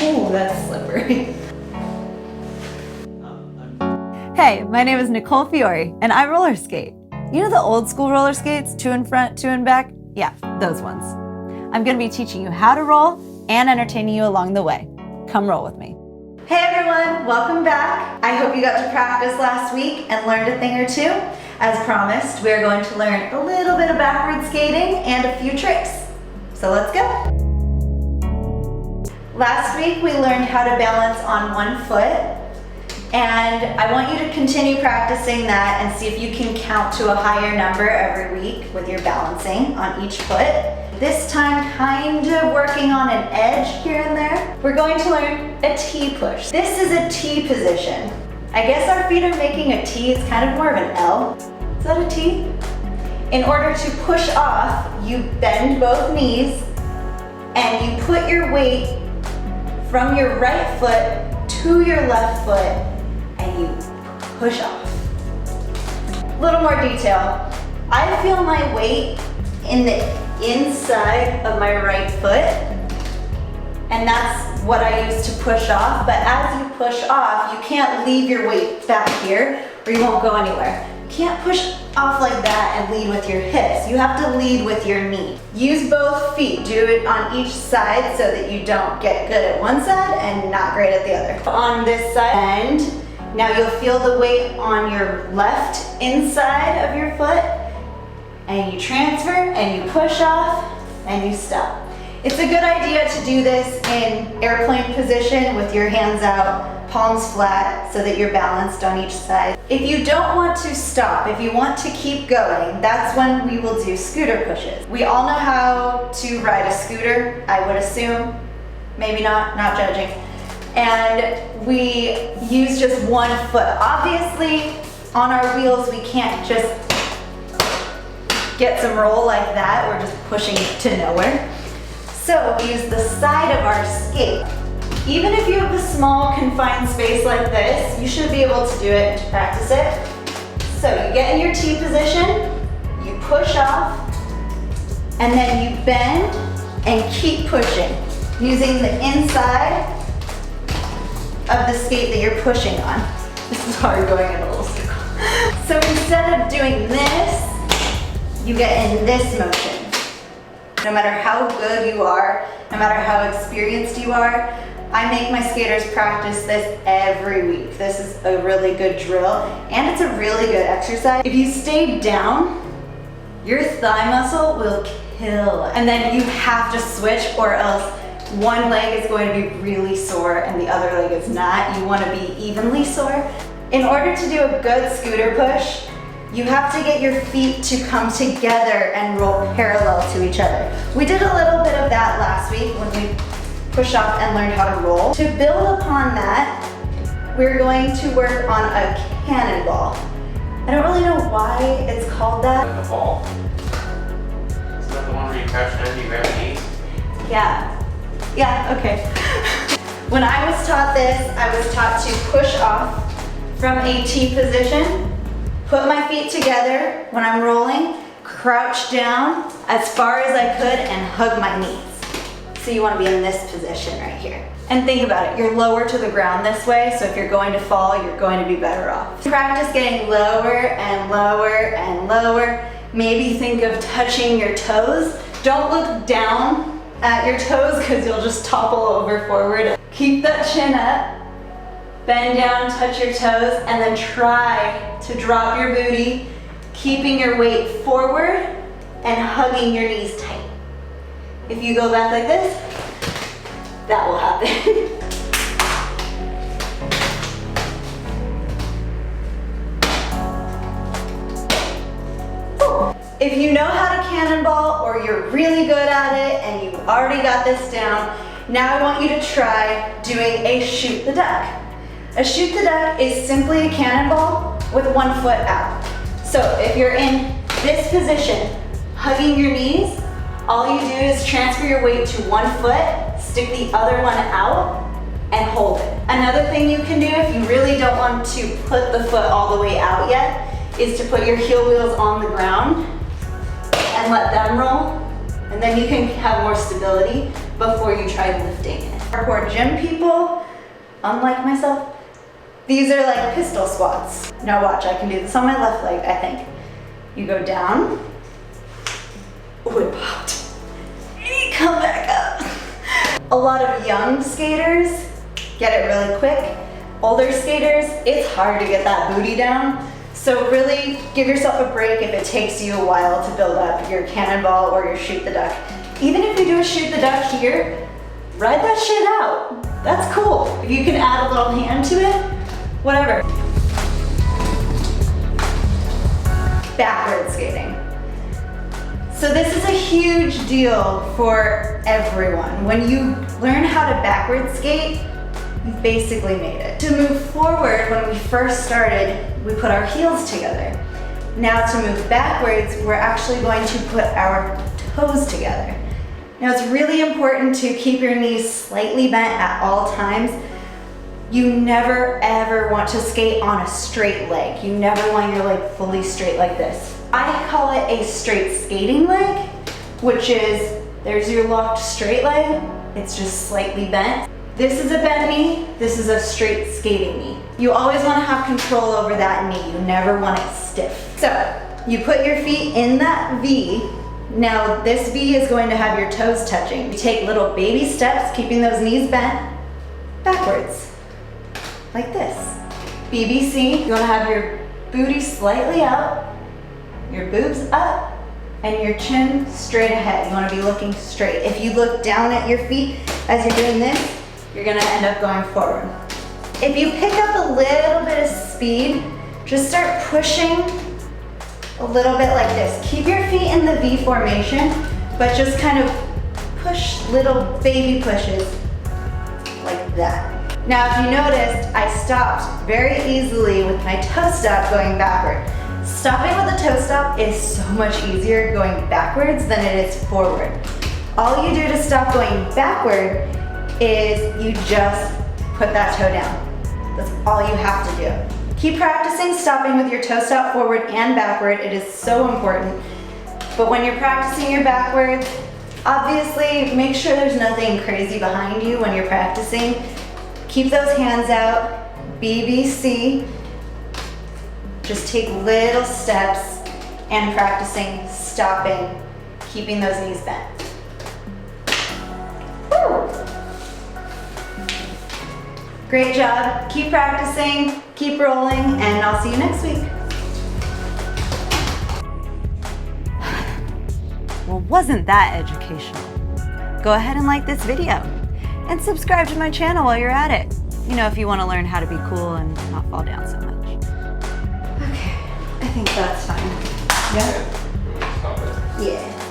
Ooh, that's slippery. Hey, my name is Nicole Fiore, and I roller skate. You know the old school roller skates, 2 in front, 2 in back? Yeah, those ones. I'm gonna be teaching you how to roll and entertaining you along the way. Come roll with me. Hey everyone, welcome back. I hope you got to practice last week and learned a thing or two. As promised, we are going to learn a little bit of backward skating and a few tricks. So let's go. Last week we learned how to balance on one foot. And I want you to continue practicing that and see if you can count to a higher number every week with your balancing on each foot. This time, kind of working on an edge here and there. We're going to learn a T push. This is a T position. I guess our feet are making a T. It's kind of more of an L. Is that a T? In order to push off, you bend both knees and you put your weight from your right foot to your left foot and you push off. A little more detail. I feel my weight in the inside of my right foot, and that's what I use to push off. But as you push off, you can't leave your weight back here or you won't go anywhere. You can't push off like that and lead with your hips. You have to lead with your knee. Use both feet. Do it on each side so that you don't get good at one side and not great at the other. On this side, and now you'll feel the weight on your left inside of your foot, and you transfer and you push off and you stop. It's a good idea to do this in airplane position with your hands out, palms flat, so that you're balanced on each side. If you don't want to stop, if you want to keep going, that's when we will do scooter pushes. We all know how to ride a scooter, I would assume. Maybe not judging. And we use just one foot. Obviously, on our wheels, we can't just get some roll like that. We're just pushing to nowhere. So we use the side of our skate. Even if you have a small confined space like this, you should be able to do it to practice it. So you get in your T position, you push off, and then you bend and keep pushing using the inside of the skate that you're pushing on. This is hard going in a little circle. So instead of doing this, you get in this motion. No matter how good you are, no matter how experienced you are, I make my skaters practice this every week. This is a really good drill and it's a really good exercise. If you stay down, your thigh muscle will kill. And then you have to switch or else one leg is going to be really sore and the other leg is not. You want to be evenly sore. In order to do a good scooter push, you have to get your feet to come together and roll parallel to each other. We did a little bit of that last week when we pushed off and learned how to roll. To build upon that, we're going to work on a cannonball. I don't really know why it's called that. Like a ball? Isn't that the one where you crouch down and you grab your knees? Yeah, okay. When I was taught this, I was taught to push off from a T position, put my feet together when I'm rolling, crouch down as far as I could and hug my knees. So you want to be in this position right here. And think about it, you're lower to the ground this way, so if you're going to fall, you're going to be better off. Practice getting lower and lower and lower. Maybe think of touching your toes. Don't look down at your toes because you'll just topple over forward. Keep that chin up, bend down, touch your toes, and then try to drop your booty, keeping your weight forward and hugging your knees tight. If you go back like this, that will happen. If you know how to cannonball or you're really good at it and you've already got this down, now I want you to try doing a shoot the duck. A shoot the duck is simply a cannonball with one foot out. So if you're in this position, hugging your knees, all you do is transfer your weight to one foot, stick the other one out, and hold it. Another thing you can do if you really don't want to put the foot all the way out yet is to put your heel wheels on the ground and let them roll And then you can have more stability before you try lifting it. Hardcore gym people, unlike myself, these are like pistol squats. Now watch, I can do this on my left leg, I think. You go down, ooh, it popped. And you come back up. A lot of young skaters get it really quick. Older skaters, it's hard to get that booty down. So really give yourself a break if it takes you a while to build up your cannonball or your shoot the duck. Even if you do a shoot the duck here, ride that shit out. That's cool. If you can add a little hand to it, whatever. Backward skating. So this is a huge deal for everyone. When you learn how to backward skate, you've basically made it. To move forward, when we first started, we put our heels together. Now to move backwards, we're actually going to put our toes together. Now it's really important to keep your knees slightly bent at all times. You never ever want to skate on a straight leg. You never want your leg fully straight like this. I call it a straight skating leg, which is, there's your locked straight leg, it's just slightly bent. This is a bent knee, this is a straight skating knee. You always want to have control over that knee, you never want it stiff. So, you put your feet in that V. Now this V is going to have your toes touching. You take little baby steps, keeping those knees bent, backwards, like this. BBC, you want to have your booty slightly out, your boobs up, and your chin straight ahead. You want to be looking straight. If you look down at your feet as you're doing this, you're gonna end up going forward. If you pick up a little bit of speed, just start pushing a little bit like this. Keep your feet in the V formation, but just kind of push little baby pushes like that. Now, if you noticed, I stopped very easily with my toe stop going backward. Stopping with a toe stop is so much easier going backwards than it is forward. All you do to stop going backward is you just put that toe down. That's all you have to do. Keep practicing stopping with your toe stop forward and backward. It is so important. But when you're practicing your backwards, obviously make sure there's nothing crazy behind you when you're practicing. Keep those hands out, BBC. Just take little steps and practicing stopping, keeping those knees bent. Woo! Great job. Keep practicing, keep rolling, and I'll see you next week. Well, wasn't that educational? Go ahead and like this video and subscribe to my channel while you're at it. You know, if you want to learn how to be cool and not fall down so much. Okay, I think that's fine. Yeah? Stop it. Yeah.